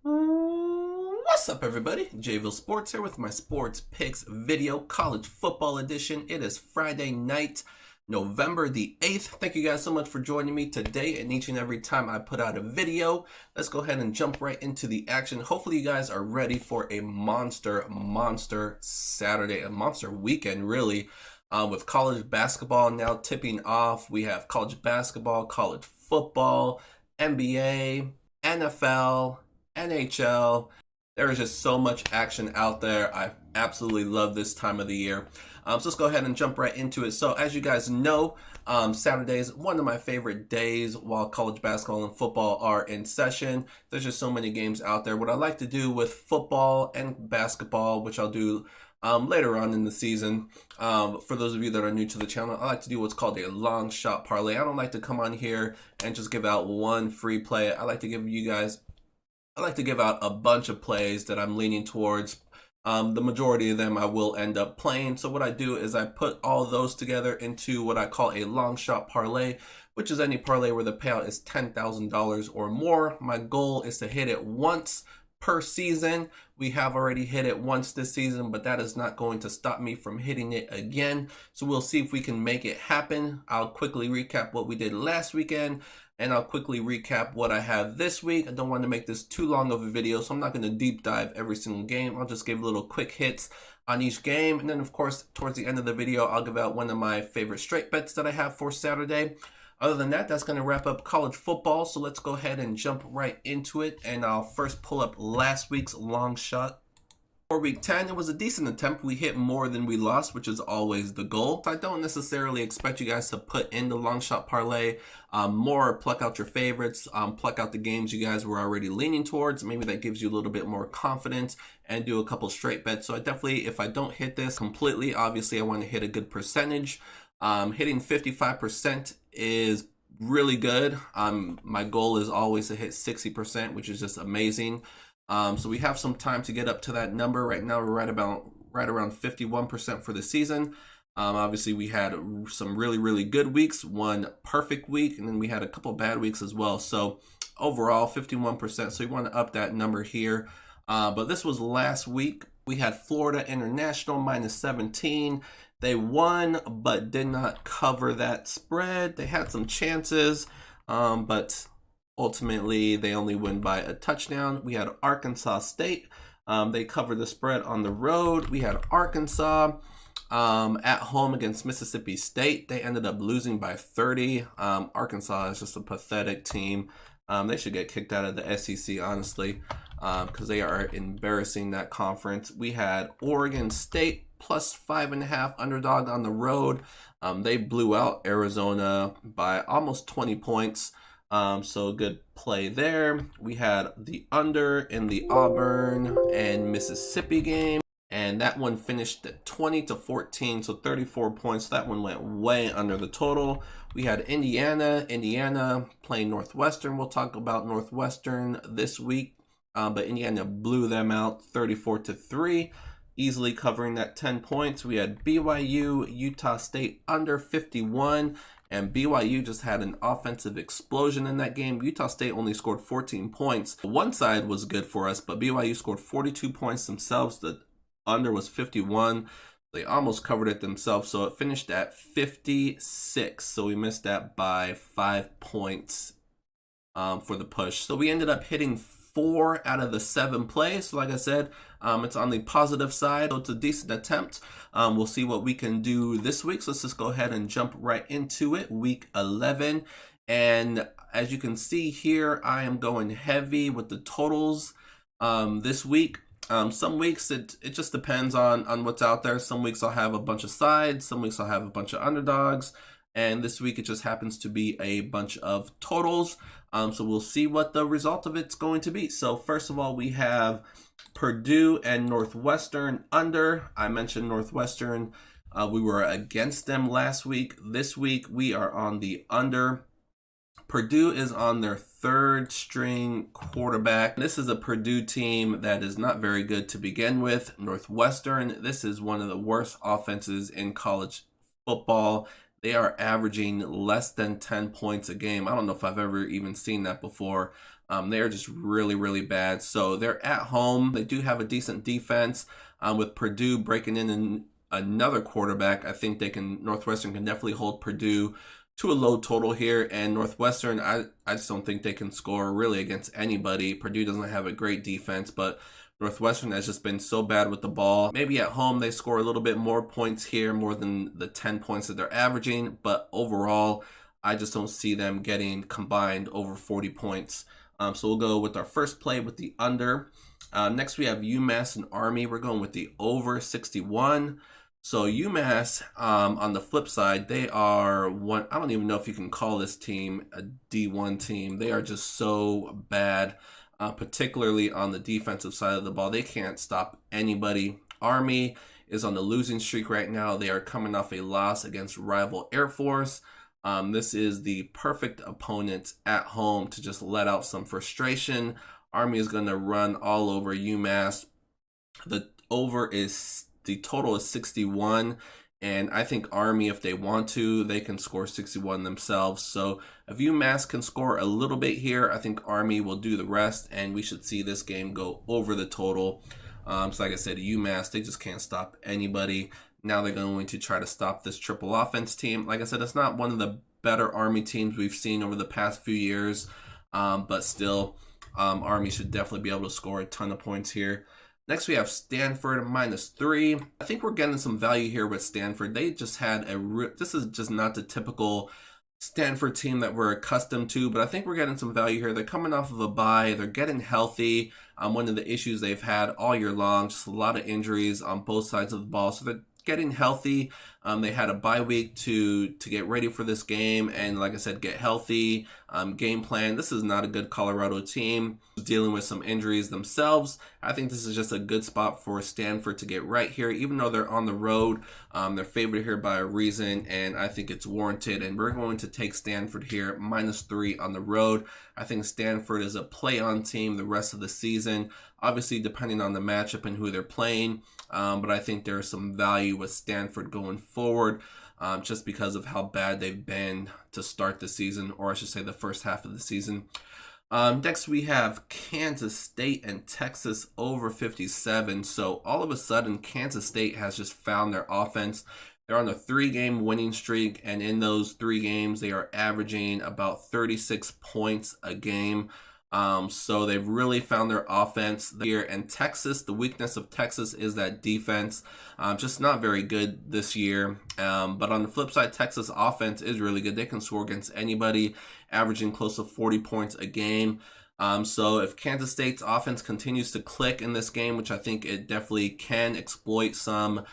What's up, everybody? JVille Sports here with my sports picks video, college football edition. It is Friday night, November the 8th. Thank you guys so much for joining me today and each and every time I put out a video. Let's go ahead and jump right into the action. Hopefully you guys are ready for a monster Saturday, a monster weekend, really. With college basketball now tipping off, we have college basketball, college football, NBA, NFL, NHL. There is just so much action out there. I absolutely love this time of the year. So let's go ahead and jump right into it. So as you guys know, Saturday is one of my favorite days while college basketball and football are in session. There's just so many games out there. What I like to do with football and basketball, which I'll do later on in the season, for those of you that are new to the channel, I like to do what's called a long shot parlay. I don't like to come on here and just give out one free play. I like to give out a bunch of plays that I'm leaning towards. The majority of them I will end up playing. So what I do is I put all those together into what I call a long shot parlay, which is any parlay where the payout is $10,000 or more. My goal is to hit it once per season. We have already hit it once this season, but that is not going to stop me from hitting it again. So we'll see if we can make it happen. I'll quickly recap what we did last weekend, and I'll quickly recap what I have this week. I don't want to make this too long of a video, so I'm not going to deep dive every single game. I'll just give little quick hits on each game. And then, of course, towards the end of the video, I'll give out one of my favorite straight bets that I have for Saturday. Other than that, that's going to wrap up college football. So let's go ahead and jump right into it. And I'll first pull up last week's long shot. For week 10, it was a decent attempt. We hit more than we lost, which is always the goal. So I don't necessarily expect you guys to put in the long shot parlay, more pluck out your favorites, pluck out the games you guys were already leaning towards. Maybe that gives you a little bit more confidence and do a couple straight bets. So I definitely, if I don't hit this completely, obviously I want to hit a good percentage. Hitting 55% is really good. My goal is always to hit 60%, which is just amazing. So we have some time to get up to that number. Right now we're right around 51% for the season. Obviously we had some really good weeks, one perfect week, and then we had a couple bad weeks as well. So overall 51%. So we want to up that number here. But this was last week. We had Florida International -17. They won, but did not cover that spread. They had some chances, but ultimately they only win by a touchdown. We had Arkansas State. They covered the spread on the road. We had Arkansas at home against Mississippi State. They ended up losing by 30. Arkansas is just a pathetic team. They should get kicked out of the SEC, honestly, because they are embarrassing that conference. We had Oregon State +5.5 underdog on the road. They blew out Arizona by almost 20 points. So good play there. We had the under in the Auburn and Mississippi game, and that one finished at 20-14, so 34 points. That one went way under the total. We had Indiana playing Northwestern. We'll talk about Northwestern this week, but Indiana blew them out 34-3. Easily covering that 10 points. We had BYU, Utah State under 51, and BYU just had an offensive explosion in that game. Utah State only scored 14 points. One side was good for us, but BYU scored 42 points themselves. The under was 51. They almost covered it themselves, so it finished at 56. So we missed that by 5 points for the push. So we ended up hitting 4 out of the 7 plays. So like I said, it's on the positive side, so it's a decent attempt. We'll see what we can do this week. So let's just go ahead and jump right into it. Week 11, and as you can see here, I am going heavy with the totals this week. Some weeks it just depends on what's out there. Some weeks I'll have a bunch of sides, some weeks I'll have a bunch of underdogs, and this week it just happens to be a bunch of totals. So we'll see what the result of it's going to be. So first of all, we have Purdue and Northwestern under. I mentioned Northwestern. We were against them last week. This week we are on the under. Purdue is on their 3rd string quarterback. This is a Purdue team that is not very good to begin with. Northwestern, this is one of the worst offenses in college football. They are averaging less than 10 points a game. I don't know if I've ever even seen that before. They are just really, really bad. So they're at home. They do have a decent defense. With Purdue breaking in another quarterback, I think Northwestern can definitely hold Purdue to a low total here. And Northwestern, I just don't think they can score really against anybody. Purdue doesn't have a great defense, but Northwestern has just been so bad with the ball. Maybe at home they score a little bit more points here, more than the 10 points that they're averaging. But overall, I just don't see them getting combined over 40 points. So we'll go with our first play with the under. Next, we have UMass and Army. We're going with the over 61. So UMass, on the flip side, they are one. I don't even know if you can call this team a D1 team. They are just so bad, particularly on the defensive side of the ball. They can't stop anybody. Army is on the losing streak right now. They are coming off a loss against rival Air Force. This is the perfect opponent at home to just let out some frustration. Army is going to run all over UMass. The total is 61, and I think Army, if they want to, they can score 61 themselves. So if UMass can score a little bit here, I think Army will do the rest, and we should see this game go over the total. So like I said, UMass, they just can't stop anybody. Now they're going to try to stop this triple offense team. Like I said, it's not one of the better Army teams we've seen over the past few years, but still, Army should definitely be able to score a ton of points here. Next, we have Stanford -3. I think we're getting some value here with Stanford. They just had this is just not the typical Stanford team that we're accustomed to, but I think we're getting some value here. They're coming off of a bye. They're getting healthy. One of the issues they've had all year long, just a lot of injuries on both sides of the ball. So they're getting healthy. They had a bye week to get ready for this game, and like I said, get healthy, game plan. This is not a good Colorado team dealing with some injuries themselves. I think this is just a good spot for Stanford to get right here, even though they're on the road. They're favored here by a reason, and I think it's warranted, and we're going to take Stanford here -3 on the road. I think Stanford is a play-on team the rest of the season, obviously depending on the matchup and who they're playing, but I think there's some value with Stanford going forward, just because of how bad they've been to start the season, or I should say the first half of the season. Next, we have Kansas State and Texas over 57. So all of a sudden, Kansas State has just found their offense. They're on a 3-game winning streak, and in those 3 games, they are averaging about 36 points a game. So they've really found their offense here. And Texas, the weakness of Texas is that defense, just not very good this year. But on the flip side, Texas offense is really good. They can score against anybody, averaging close to 40 points a game. So if Kansas State's offense continues to click in this game, which I think it definitely can exploit some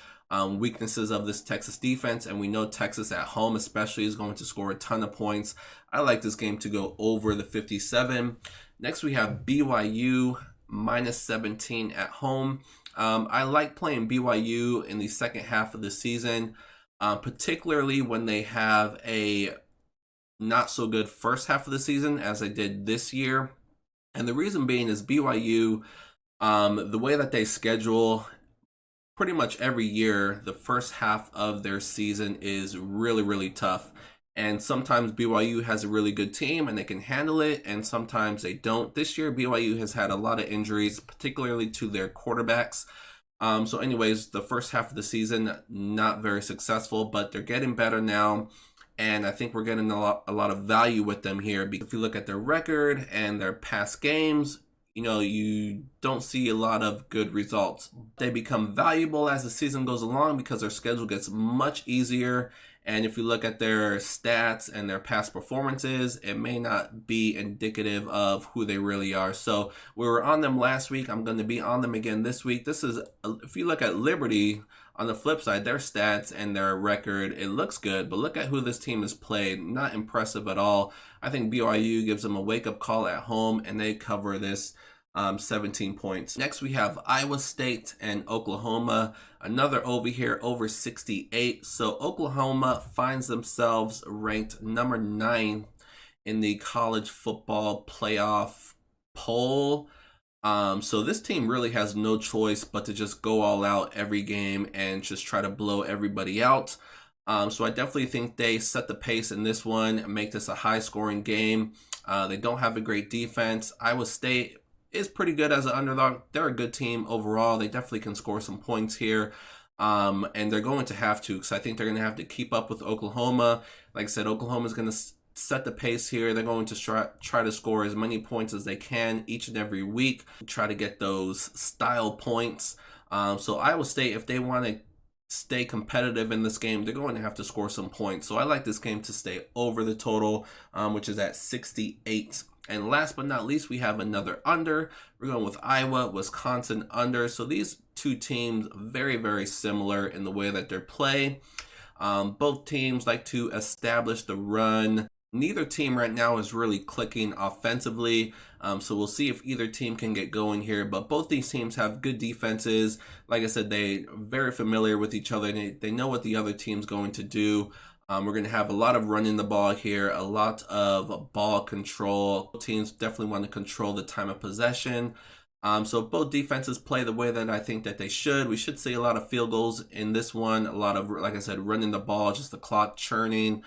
weaknesses of this Texas defense, and we know Texas at home especially is going to score a ton of points, I like this game to go over the 57. Next, we have BYU -17 at home. I like playing BYU in the second half of the season, particularly when they have a not so good first half of the season as they did this year. And the reason being is BYU, the way that they schedule pretty much every year, the first half of their season is really, really tough. And sometimes BYU has a really good team and they can handle it, and sometimes they don't. This year, BYU has had a lot of injuries, particularly to their quarterbacks. So anyways, the first half of the season, not very successful, but they're getting better now. And I think we're getting a lot of value with them here. Because if you look at their record and their past games, you don't see a lot of good results. They become valuable as the season goes along because their schedule gets much easier. And if you look at their stats and their past performances, it may not be indicative of who they really are. So we were on them last week. I'm going to be on them again this week. If you look at Liberty, on the flip side, their stats and their record, it looks good. But look at who this team has played. Not impressive at all. I think BYU gives them a wake-up call at home, and they cover this 17 points. Next, we have Iowa State and Oklahoma. Another over here, over 68. So Oklahoma finds themselves ranked number 9 in the college football playoff poll. So this team really has no choice but to just go all out every game and just try to blow everybody out. So I definitely think they set the pace in this one and make this a high-scoring game. They don't have a great defense. Iowa State is pretty good as an underdog. They're a good team overall. They definitely can score some points here. And they're going to have to, because I think they're going to have to keep up with Oklahoma. Like I said, Oklahoma's going to set the pace here. They're going to try to score as many points as they can each and every week, try to get those style points. So Iowa State, if they want to stay competitive in this game, they're going to have to score some points. So I like this game to stay over the total, which is at 68. And last but not least, we have another under. We're going with Iowa, Wisconsin under. So these two teams, very, very similar in the way that they play. Both teams like to establish the run. Neither team right now is really clicking offensively, so we'll see if either team can get going here. But both these teams have good defenses. Like I said, they're very familiar with each other. They know what the other team's going to do. We're going to have a lot of running the ball here, a lot of ball control. Teams definitely want to control the time of possession. So if both defenses play the way that I think that they should, we should see a lot of field goals in this one. A lot of, like I said, running the ball, just the clock churning.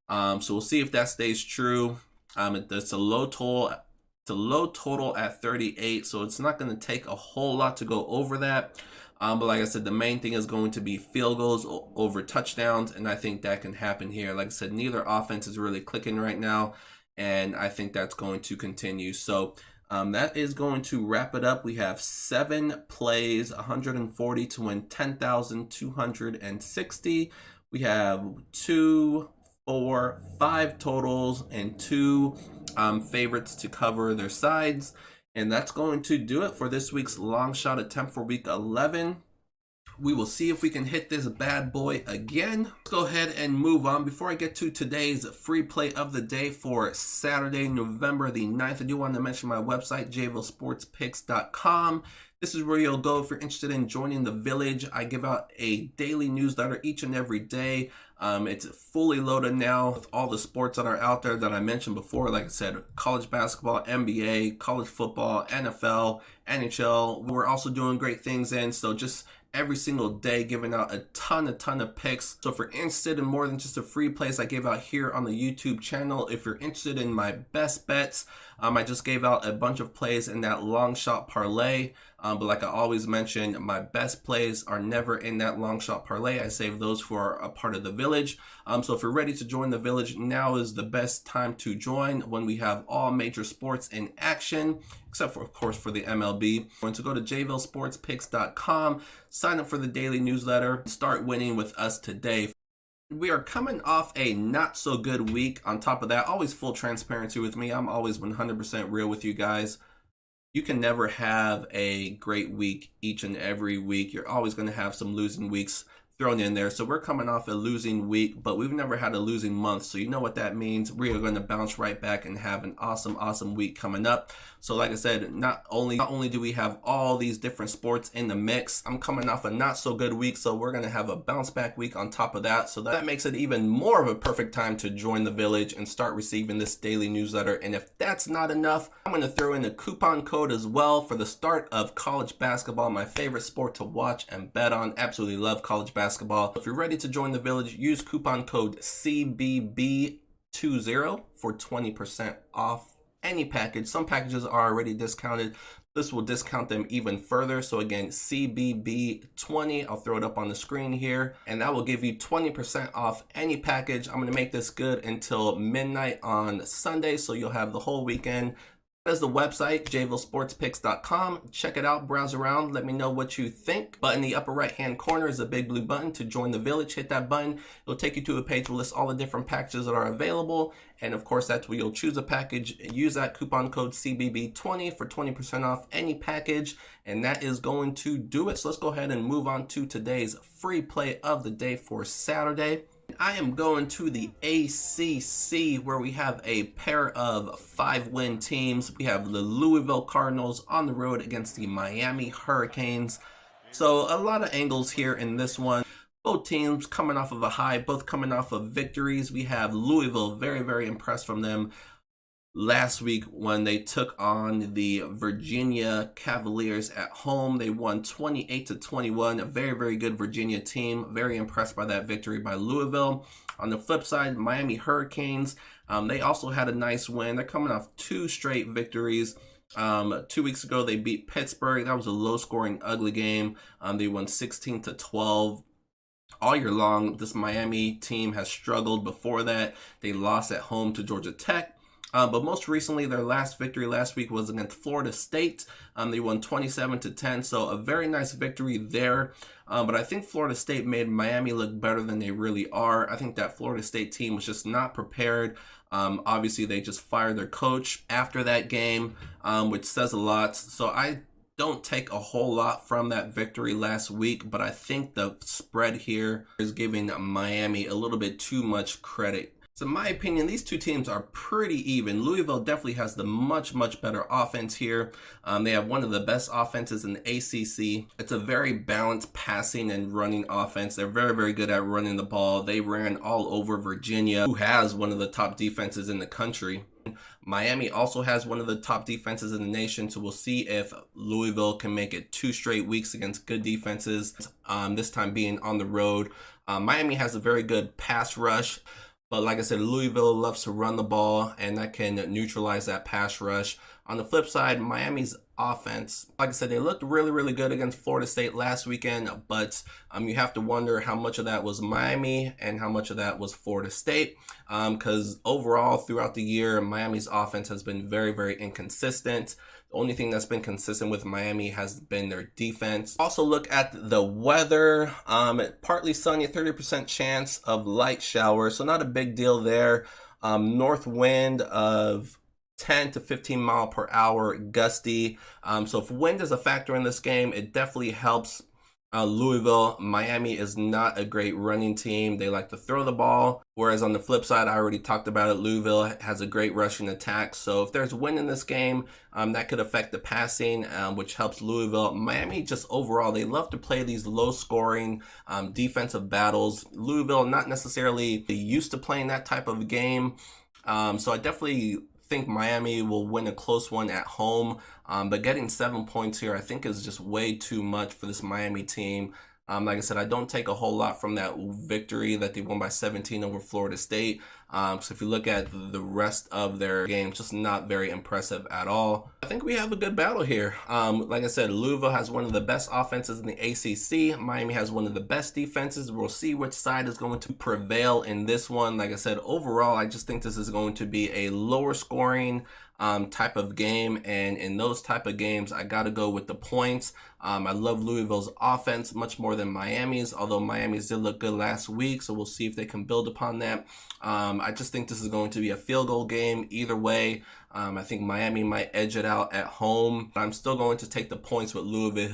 So we'll see if that stays true. It's a low total. It's a low total at 38, so it's not going to take a whole lot to go over that. But like I said, the main thing is going to be field goals over touchdowns, and I think that can happen here. Like I said, neither offense is really clicking right now, and I think that's going to continue. So that is going to wrap it up. We have 7 plays, 140 to win 10,260. We have 2, 4, 5 totals and 2 favorites to cover their sides. And that's going to do it for this week's long shot attempt for week 11. We will see if we can hit this bad boy again. Let's go ahead and move on. Before I get to today's free play of the day for Saturday, November the 9th, I do want to mention my website, JVilleSportsPicks.com. This is where you'll go if you're interested in joining the village. I give out a daily newsletter each and every day. It's fully loaded now with all the sports that are out there that I mentioned before. Like I said, college basketball, NBA, college football, NFL, NHL. We're also doing great things in. So just every single day giving out a ton of picks. So if you're interested in more than just a free plays I gave out here on the YouTube channel, if you're interested in my best bets, I just gave out a bunch of plays in that long shot parlay. But like I always mention, my best plays are never in that long shot parlay. I save those for a part of the village. So if you're ready to join the village, now is the best time to join when we have all major sports in action, except for, of course, for the MLB. Going to go to JVilleSportsPicks.com, sign up for the daily newsletter, start winning with us today. We are coming off a not so good week. On top of that, always full transparency with me. I'm always 100% real with you guys. You can never have a great week each and every week. You're always going to have some losing weeks thrown in there. So we're coming off a losing week, but we've never had a losing month. So you know what that means. We are going to bounce right back and have an awesome week coming up. So like I said, not only do we have all these different sports in the mix, I'm coming off a not so good week. So we're going to have a bounce back week on top of that. So that makes it even more of a perfect time to join the village and start receiving this daily newsletter. And if that's not enough, I'm going to throw in a coupon code as well for the start of college basketball, my favorite sport to watch and bet on. Absolutely love college basketball. If you're ready to join the village, use coupon code CBB20 for 20% off any package. Some packages are already discounted. This will discount them even further. So again, CBB20, I'll throw it up on the screen here, and that will give you 20% off any package. I'm going to make this good until midnight on Sunday, so you'll have the whole weekend. There's the website, JVilleSportsPicks.com. Check it out, browse around, let me know what you think. But in the upper right-hand corner is a big blue button to join the village. Hit that button. It'll take you to a page that lists all the different packages that are available. And of course, that's where you'll choose a package. Use that coupon code CBB20 for 20% off any package. And that is going to do it. So let's go ahead and move on to today's free play of the day for Saturday. I am going to the ACC, where we have a pair of 5-win teams. We have the Louisville Cardinals on the road against the Miami Hurricanes. So a lot of angles here in this one. Both teams coming off of a high, both coming off of victories. We have Louisville, very impressed from them last week when they took on the Virginia Cavaliers at home. They won 28-21, a very good Virginia team. Very impressed by that victory by Louisville. On the flip side, Miami Hurricanes, They also had a nice win. They're coming off 2 straight victories. 2 weeks ago, they beat Pittsburgh. That was a low-scoring, ugly game. They won 16-12. All year long, this Miami team has struggled. Before that, they lost at home to Georgia Tech. But most recently, their last victory last week was against Florida State. They won 27-10, so a very nice victory there. But I think Florida State made Miami look better than they really are. I think that Florida State team was just not prepared. Obviously, they just fired their coach after that game, which says a lot. So I don't take a whole lot from that victory last week, but I think the spread here is giving Miami a little bit too much credit. So in my opinion, these two teams are pretty even. Louisville definitely has the much better offense here. They have one of the best offenses in the ACC. It's a very balanced passing and running offense. They're very good at running the ball. They ran all over Virginia, who has one of the top defenses in the country. Miami also has one of the top defenses in the nation, so we'll see if Louisville can make it 2 straight weeks against good defenses, this time being on the road. Miami has a very good pass rush. But like I said, Louisville loves to run the ball, and that can neutralize that pass rush. On the flip side, Miami's offense, like I said, they looked really good against Florida State last weekend, but you have to wonder how much of that was Miami and how much of that was Florida State, because overall throughout the year, Miami's offense has been very inconsistent. The only thing that's been consistent with Miami has been their defense. Also look at the weather. Partly sunny, 30% chance of light showers, so not a big deal there. North wind of 10 to 15 mile per hour, gusty. So if wind is a factor in this game, it definitely helps Louisville. Miami is not a great running team. They like to throw the ball. Whereas on the flip side, I already talked about it, Louisville has a great rushing attack. So if there's wind in this game, that could affect the passing, which helps Louisville. Miami just overall, they love to play these low scoring defensive battles. Louisville not necessarily used to playing that type of game. So I definitely think Miami will win a close one at home, but getting 7 points here I think is just way too much for this Miami team. Like I said, I don't take a whole lot from that victory that they won by 17 over Florida State. So if you look at the rest of their games, just not very impressive at all. I think we have a good battle here. Like I said, Louisville has one of the best offenses in the ACC. Miami has one of the best defenses. We'll see which side is going to prevail in this one. Like I said, overall, I just think this is going to be a lower scoring type of game, and in those type of games I gotta go with the points. I love Louisville's offense much more than Miami's, although Miami's did look good last week, so we'll see if they can build upon that. I just think this is going to be a field goal game either way. I think Miami might edge it out at home, but I'm still going to take the points with Louisville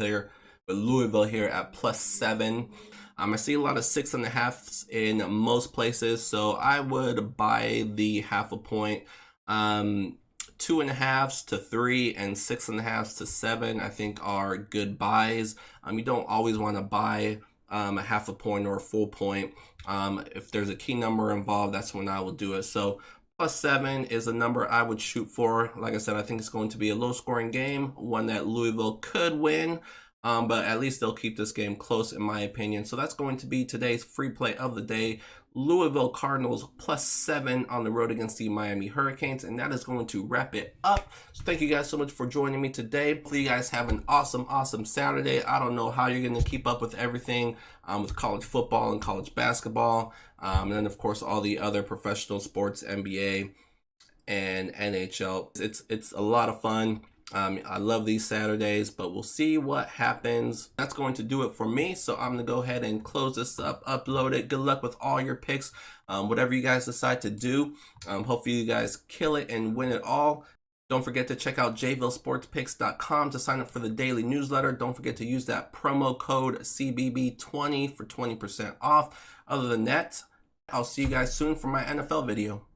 here at +7. I see a lot of 6.5s in most places, so I would buy the half a point. 2.5s to 3 and 6.5s to 7 I think are good buys. You don't always want to buy a half a point or a full point. If there's a key number involved, that's when I will do it. So +7 is a number I would shoot for. Like I said, I think it's going to be a low scoring game, one that Louisville could win. But at least they'll keep this game close in my opinion. So that's going to be today's free play of the day. Louisville Cardinals +7 on the road against the Miami Hurricanes. And that is going to wrap it up. So thank you guys so much for joining me today. Hopefully you guys have an awesome Saturday. I don't know how you're going to keep up with everything with college football and college basketball. And then of course all the other professional sports, NBA and NHL. It's a lot of fun. I love these Saturdays, but we'll see what happens. That's going to do it for me. So I'm going to go ahead and close this up, upload it. Good luck with all your picks, whatever you guys decide to do. Hopefully you guys kill it and win it all. Don't forget to check out JVilleSportsPicks.com to sign up for the daily newsletter. Don't forget to use that promo code CBB20 for 20% off. Other than that, I'll see you guys soon for my NFL video.